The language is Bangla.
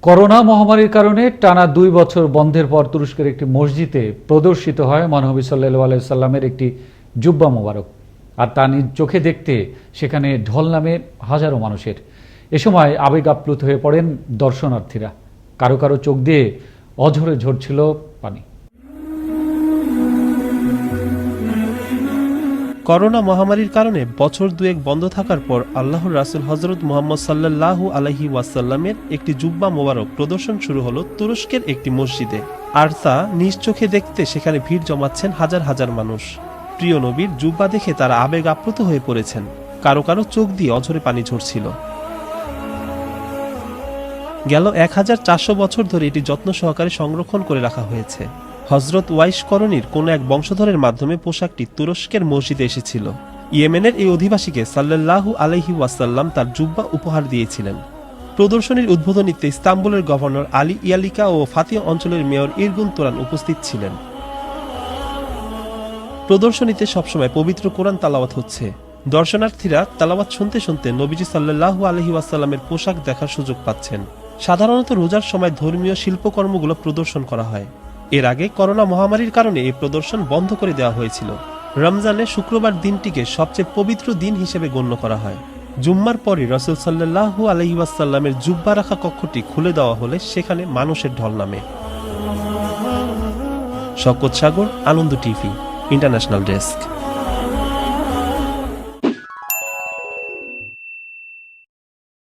করোনা মহামারীর কারণে টানা ২ বছর বন্ধের পর তুরস্কের একটি মসজিদে প্রদর্শিত হয় মহানবী সাল্লাল্লাহু আলাইহি সাল্লামের একটি জুব্বা মোবারক। আর তা নিজ চোখে দেখতে সেখানে ঢল নামে হাজারো মানুষের। এ সময় আবেগ আপ্লুত হয়ে পড়েন দর্শনার্থীরা। কারো কারো চোখ দিয়ে অঝরে ঝরছিল পানি। করোনা মহামারীর কারণে বছর দুয়েক বন্ধ থাকার পর আল্লাহর রাসূল হযরত মুহাম্মদ সাল্লাল্লাহু আলাইহি ওয়াসাল্লামের একটি জুব্বা মোবারক প্রদর্শন শুরু হলো তুরস্কের একটি মসজিদে। আর তা নিজ চোখে দেখতে সেখানে ভিড় জমাচ্ছেন হাজার হাজার মানুষ। প্রিয় নবীর জুব্বা দেখে তারা আবেগ আপ্লুত হয়ে পড়েছেন। কারো কারো চোখ দিয়ে অঝরে পানি ঝরছিল। গেল 1400 বছর ধরে এটি যত্ন সহকারে সংরক্ষণ করে রাখা হয়েছে। হযরত ওয়াইস করণীর কোনো এক বংশধরের মাধ্যমে পোশাকটি তুরস্কের মসজিদে এসেছিল। ইয়েমেনের এই অধিবাসীকে সাল্লাল্লাহু আলাইহি ওয়াসাল্লাম তার জুব্বা উপহার দিয়েছিলেন। প্রদর্শনীর উদ্বোধনীতে ইস্তাম্বুলের গভর্নর আলী ইয়ালিকা ও ফাতিয়া অঞ্চলের মেয়র ইরগুন তোরান উপস্থিত ছিলেন। প্রদর্শনীতে সবসময় পবিত্র কোরআন তালাওয়াত হচ্ছে। দর্শনার্থীরা তালাওয়াত শুনতে শুনতে নবীজি সাল্লাল্লাহু আলাইহি ওয়াসাল্লামের পোশাক দেখার সুযোগ পাচ্ছেন। সাধারণত রোজার সময় ধর্মীয় শিল্পকর্মগুলো প্রদর্শন করা হয়। এর আগে করোনা মহামারীর কারণে এই প্রদর্শন বন্ধ করে দেওয়া হয়েছিল। রমজানে শুক্রবার দিনটিকে সবচেয়ে পবিত্র দিন হিসেবে গণ্য করা হয়। জুম্মার পরে রাসূল সাল্লাল্লাহু আলাইহি ওয়াসাল্লামের জুব্বা রাখা কক্ষটি খুলে দেওয়া হলে সেখানে মানুষের ঢল নামে। শওকত সাগর, আনন্দ টিভি, ইন্টারন্যাশনাল ডেস্ক।